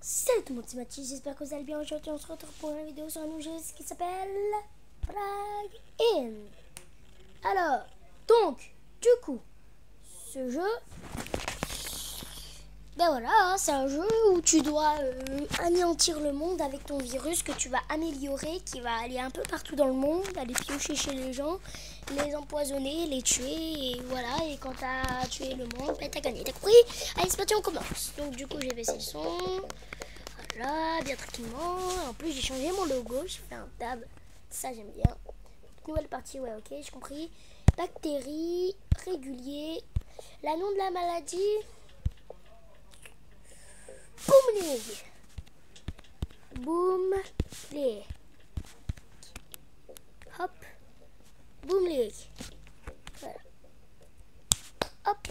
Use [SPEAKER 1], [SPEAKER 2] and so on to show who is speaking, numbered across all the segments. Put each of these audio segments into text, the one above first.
[SPEAKER 1] Salut tout le monde, c'est Mathis, j'espère que vous allez bien. Aujourd'hui on se retrouve pour une vidéo sur un nouveau jeu qui s'appelle Plague In. Alors, donc, du coup, ce jeu, ben voilà, hein, c'est un jeu où tu dois anéantir le monde avec ton virus que tu vas améliorer, qui va aller un peu partout dans le monde, aller piocher chez les gens, les empoisonner, les tuer, et voilà, et quand t'as tué le monde, ben t'as gagné, t'as compris? Allez, c'est parti, on commence. Donc du coup, j'ai baissé le son. Voilà, bien tranquillement. En plus, j'ai changé mon logo. J'ai fait un tab. Ça, j'aime bien. Nouvelle partie, ouais, ok, j'ai compris. Bactéries, régulier. La nom de la maladie. Boomlig. Boomlig. Hop. Boomlig. Voilà. Hop.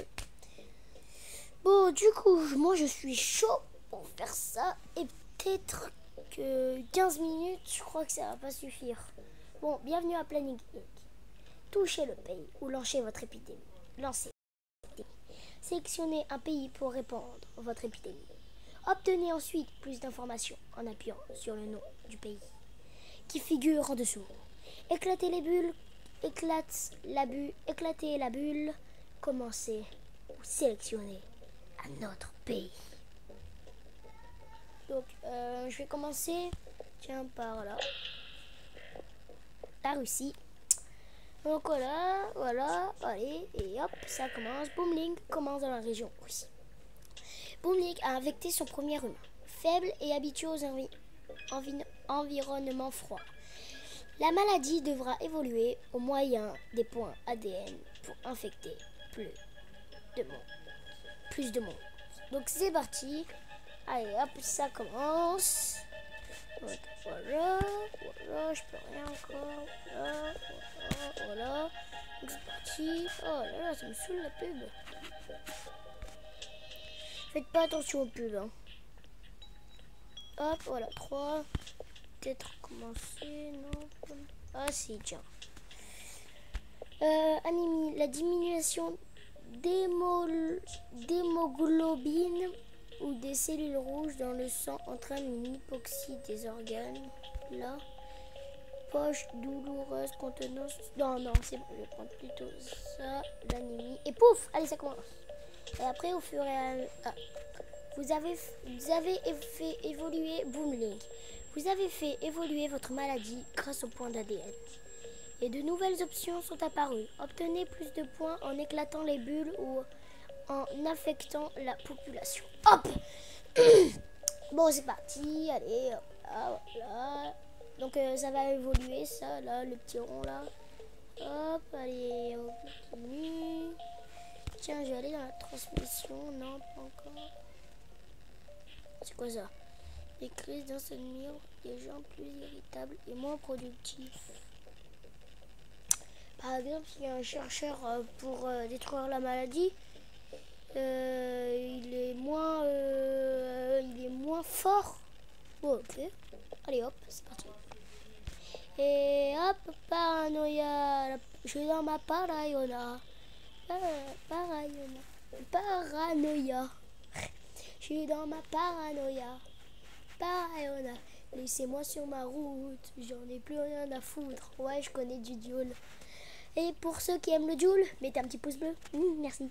[SPEAKER 1] Bon, du coup, moi, je suis chaud pour faire ça. Et peut-être que 15 minutes, je crois que ça va pas suffire. Bon, bienvenue à Planning Inc. Touchez le pays ou lancez votre épidémie. Lancez. Sélectionnez un pays pour répandre votre épidémie. Obtenez ensuite plus d'informations en appuyant sur le nom du pays qui figure en dessous. Éclatez les bulles. Éclatez la bulle. Commencez ou sélectionnez un autre pays. Donc, je vais commencer, tiens, par là. La Russie. Donc voilà, allez, et hop, ça commence. Boomling commence dans la région Russie. Boomling a infecté son premier humain, faible et habitué aux environnements froids. La maladie devra évoluer au moyen des points ADN pour infecter plus de monde. Donc c'est parti. Allez, hop, ça commence. Voilà, je peux rien encore. Voilà. Donc c'est parti. Oh là là, ça me saoule la pub. Faites pas attention aux pubs. Hein. Hop, voilà, 3. Peut-être commencer, non. Ah si, tiens. Anémie, la diminution d'hémoglobine ou des cellules rouges dans le sang entraîne une hypoxie des organes. Là, poche douloureuse, contenance. Non, c'est bon, je vais prendre plutôt ça, l'anémie. Et pouf, allez, ça commence. Et après, au fur et à vous avez fait évoluer Boomling. Vous avez fait évoluer votre maladie grâce au point d'ADN. Et de nouvelles options sont apparues. Obtenez plus de points en éclatant les bulles ou en affectant la population. Hop. Bon, c'est parti. Allez, hop là, voilà. Donc, ça va évoluer, ça, là, le petit rond, là. Hop, allez, on continue. Tiens, je vais aller dans la transmission. Non, pas encore. C'est quoi ça? Les crises d'insomnie, des gens plus irritables et moins productifs. Par exemple, s'il y a un chercheur pour détruire la maladie, il est moins fort. Bon, ok. Allez, hop, c'est parti. Et hop, paranoïa. Je suis dans ma paranoïa. Paranoïa. Je suis dans ma paranoïa. Laissez-moi sur ma route. J'en ai plus rien à foutre. Ouais, je connais du Joule. Et pour ceux qui aiment le Joule, mettez un petit pouce bleu. Merci.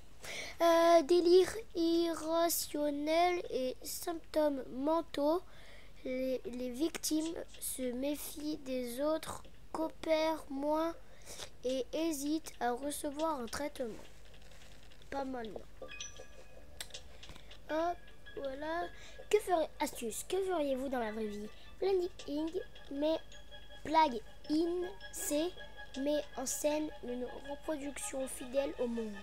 [SPEAKER 1] Délire irrationnel et symptômes mentaux. Les victimes se méfient des autres, coopèrent moins et hésitent à recevoir un traitement. Pas mal. Hop, voilà. Astuce, que feriez-vous dans la vraie vie? Plague In, c'est met en scène une reproduction fidèle au monde.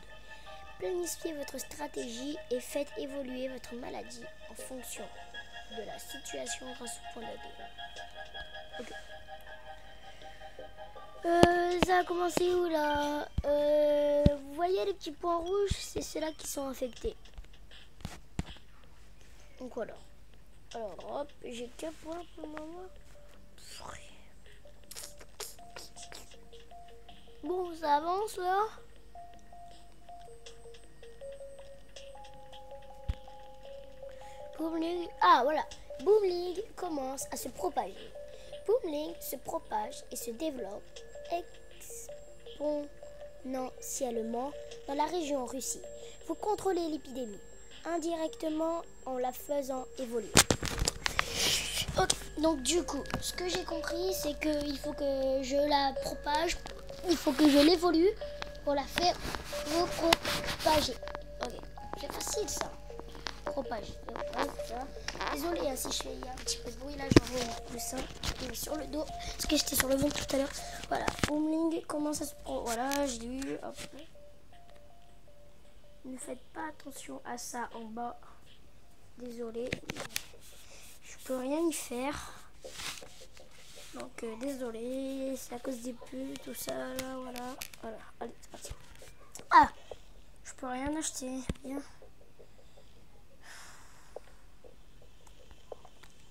[SPEAKER 1] Planifiez votre stratégie et faites évoluer votre maladie en fonction de la situation grâce au point d'ADN. Ok. Ça a commencé où là? Vous voyez les petits points rouges? C'est ceux-là qui sont infectés. Donc voilà. Alors hop, j'ai qu'un point pour le moment. Bon, ça avance là. Ah voilà, Boomling commence à se propager. Boomling se propage et se développe exponentiellement dans la région Russie. Vous contrôlez l'épidémie indirectement en la faisant évoluer. Donc du coup, ce que j'ai compris, c'est qu'il faut que je la propage, il faut que je l'évolue pour la faire repropager. Ok, c'est facile ça. Propager. Désolé si je fais un petit peu de bruit là, je vais le sein sur le dos parce que j'étais sur le ventre tout à l'heure. Voilà, Boomling commence à se prendre. Voilà, j'ai lu. Hop. Ne faites pas attention à ça en bas. Désolé, je peux rien y faire. Donc désolé, c'est à cause des pulls, tout ça là, voilà. Allez, c'est parti. Ah, je peux rien acheter. Bien.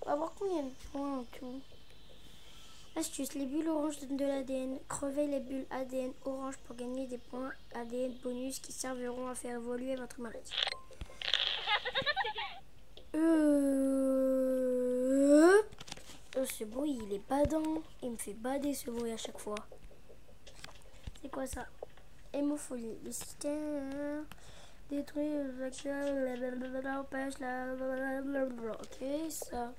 [SPEAKER 1] On va voir combien de points en tout. Astuce, les bulles oranges donnent de l'ADN. Crevez les bulles ADN orange pour gagner des points ADN bonus qui serviront à faire évoluer votre maladie. Ce bruit, il est badant. Il me fait bader ce bruit à chaque fois. C'est quoi ça? Hémophilie. Les systèmes détruits. Ok, ça.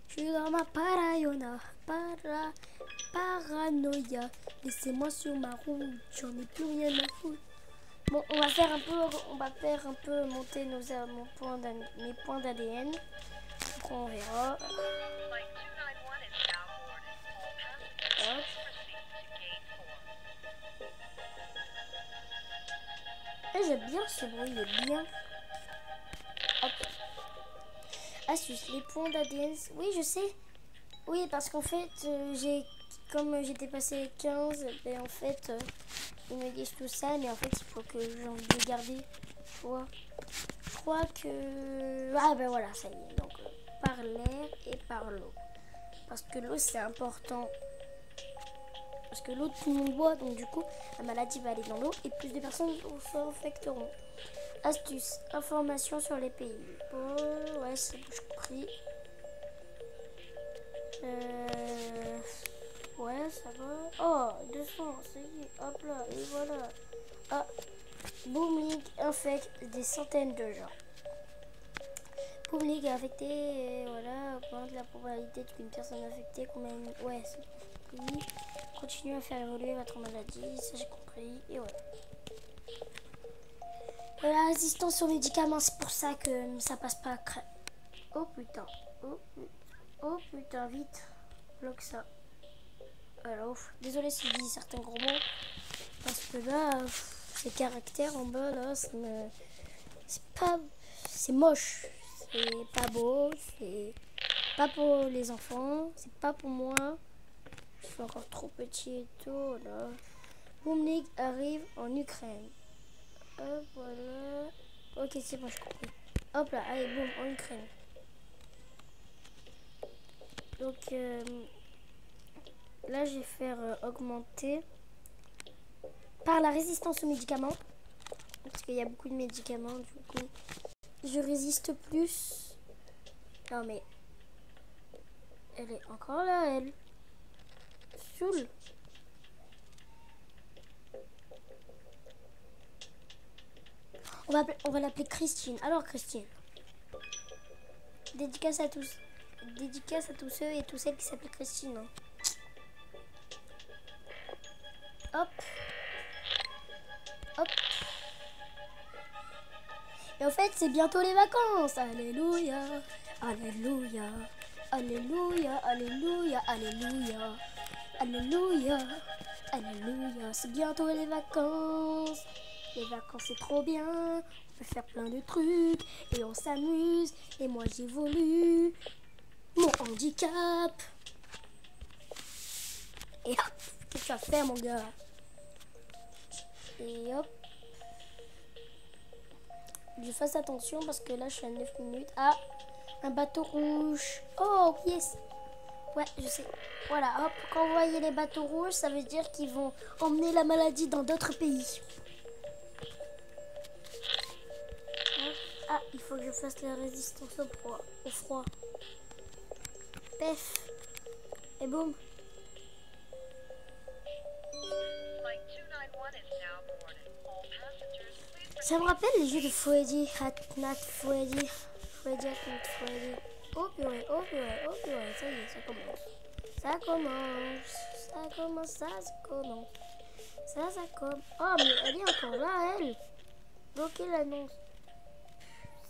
[SPEAKER 1] Je suis dans ma paranoïa. Laissez-moi sur ma route. J'en ai plus rien à foutre. Bon, on va faire un peu monter mes points d'ADN. On verra. Hop. J'aime bien ce bruit, il est bien. Hop. Astuce, les points d'ADN. Oui, je sais. Oui, parce qu'en fait, comme j'étais passé 15, ben en fait, ils me disent tout ça, mais en fait, il faut que j'en ai gardé. Tu vois. Je crois que... Ah ben voilà, ça y est. Donc, par l'air et par l'eau. Parce que l'eau, c'est important. Parce que l'eau, tout le monde boit, donc du coup, la maladie va aller dans l'eau et plus de personnes s'infecteront. Astuce, information sur les pays. Oh, ouais, c'est bon, je compris. Ouais, ça va. Oh, 200, ça y est, hop là, et voilà. Ah, Boomling infecte des centaines de gens. Boomling est infecté, et voilà, augmente la probabilité qu'une personne infectée combien... Ouais, c'est compris. Continuez à faire évoluer votre maladie, ça j'ai compris, et voilà. La résistance aux médicaments, c'est pour ça que ça passe pas à crème. Oh putain, oh putain, vite, bloque ça. Alors, désolé si je dis certains gros mots, parce que là, ces caractères en bas, là, c'est moche, c'est pas beau, c'est pas pour les enfants, c'est pas pour moi. Je suis encore trop petit et tout, là. Boomling arrive en Ukraine. Hop, voilà. Ok, c'est bon, je comprends. Hop là, allez, boum, en Ukraine. Donc, là, je vais faire augmenter par la résistance aux médicaments. Parce qu'il y a beaucoup de médicaments, du coup. Je résiste plus. Non, mais... Elle est encore là, elle. Soul. On va l'appeler Christine. Alors, Christine. Dédicace à tous ceux et toutes celles qui s'appellent Christine. Hop. Hop. Et en fait, c'est bientôt les vacances. Alléluia. Alléluia. Alléluia. Alléluia. Alléluia. Alléluia. Alléluia. C'est bientôt les vacances. Les vacances, c'est trop bien. On peut faire plein de trucs. Et on s'amuse. Et moi, j'évolue. Mon handicap. Et hop. Qu'est-ce que tu vas faire, mon gars? Et hop. Je fasse attention parce que là, je suis à 9 minutes. Ah, un bateau rouge. Oh, yes. Ouais, je sais. Voilà, hop. Quand vous voyez les bateaux rouges, ça veut dire qu'ils vont emmener la maladie dans d'autres pays. Ah, il faut que je fasse la résistance au froid. Pef. Et boum. Ça me rappelle les jeux de Freddy, Nat Freddy. Freddy, Nat Freddy. Oh purée, oh purée, oh purée. Ça y est, ça commence. Ça commence. Ça commence, ça commence. Ça commence. Oh, mais elle est encore là, elle. Bloquer l'annonce.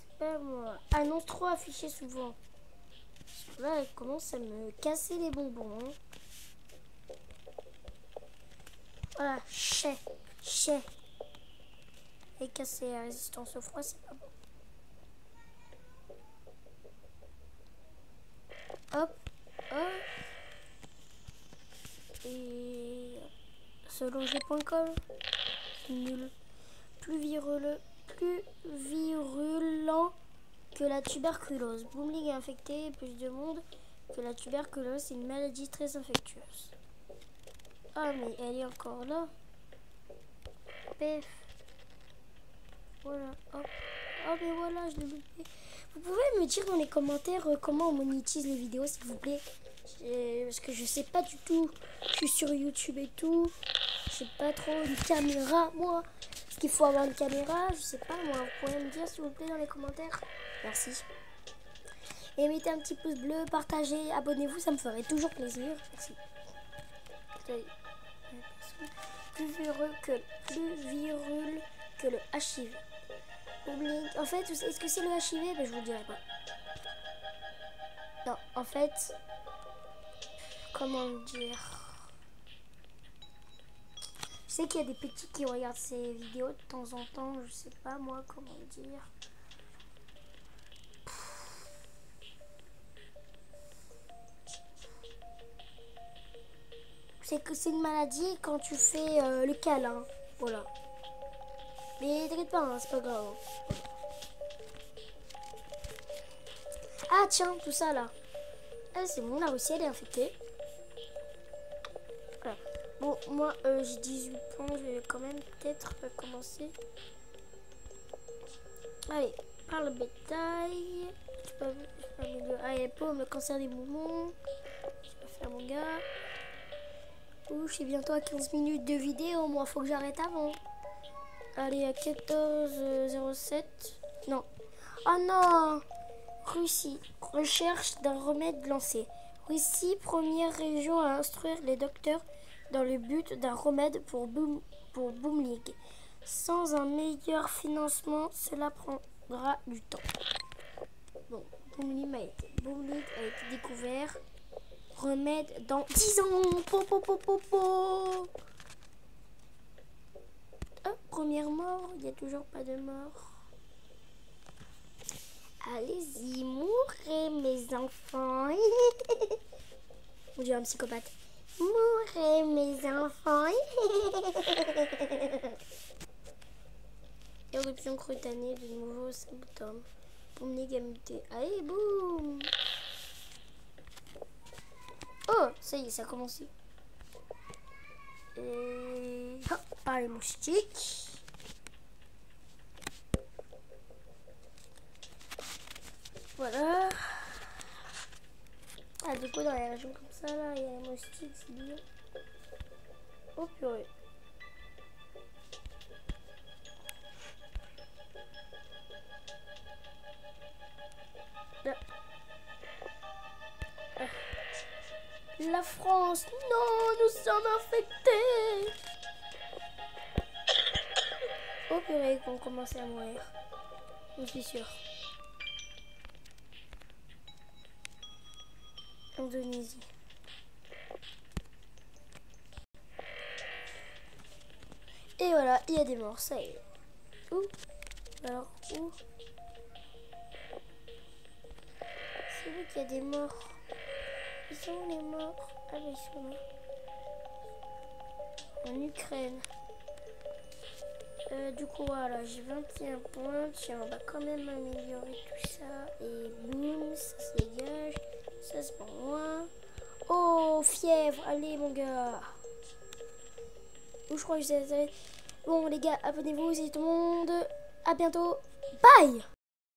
[SPEAKER 1] C'est pas moi. Annonce trop affichée souvent. Là, elle commence à me casser les bonbons. Hein. Voilà, chais. Et casser la résistance au froid, c'est pas bon. Hop, hop. Et selonger.com, nul. Plus virulent que la tuberculose. Boomling est infecté, plus de monde que la tuberculose. C'est une maladie très infectieuse. Ah, mais elle est encore là. Pef. Voilà, hop. Oh, mais voilà, je l'ai loupé. Vous pouvez me dire dans les commentaires comment on monétise les vidéos, s'il vous plaît. Parce que je sais pas du tout. Je suis sur YouTube et tout. Je sais pas trop une caméra, moi. Est-ce qu'il faut avoir une caméra? Je sais pas, moi. Vous pouvez me dire, s'il vous plaît, dans les commentaires. Merci. Et mettez un petit pouce bleu, partagez, abonnez-vous, ça me ferait toujours plaisir. Merci. Plus virulent que le HIV. En fait, est-ce que c'est le HIV? Ben, je vous le dirai pas. Non, en fait, comment dire? Je sais qu'il y a des petits qui regardent ces vidéos de temps en temps. Je sais pas moi comment dire. C'est que c'est une maladie quand tu fais le câlin. Voilà. Mais t'inquiète pas, hein, c'est pas grave. Ah tiens, tout ça là. Ah, c'est bon, la Russie elle est infectée. Voilà. Bon, moi j'ai 18 ans, je vais quand même peut-être commencer. Allez, par le bétail. Je peux allez, pour le cancer des poumons. Je vais faire mon gars. Ouh, je suis bientôt à 15 minutes de vidéo, moi faut que j'arrête avant. Allez, à 14h07. Non. Oh non! Russie. Recherche d'un remède lancé. Russie, première région à instruire les docteurs dans le but d'un remède pour Boomling. Sans un meilleur financement, cela prendra du temps. Bon, Boomling a été découvert. Remède dans 10 ans. Hop, première mort. Il n'y a toujours pas de mort. Allez-y, mourrez mes enfants. On dirait un psychopathe. Mourrez mes enfants. Éruption cutanée de nouveaux symptômes. Boomling a muté. Allez, boum. Oh, ça y est, ça a commencé. Et hop, par les moustiques. Voilà. Ah, du coup, dans les régions comme ça, là, il y a les moustiques, c'est bien. Oh, purée. Là. La France, non, nous sommes infectés. Oh, purée, qu'on commence à mourir. Je suis sûre. Indonésie. Et voilà, il y a des morts, ça y est. Où? Alors, où? C'est où qu'il y a des morts? Ils sont où les morts? Ah mais ils sont là. En Ukraine. Du coup, voilà, j'ai 21 points. Tiens, on va quand même améliorer tout ça. Et boum, ça se dégage. Ça c'est pour moi. Oh, fièvre. Allez, mon gars. Je crois que j'ai... Bon, les gars, abonnez-vous, c'est tout le monde. À bientôt. Bye!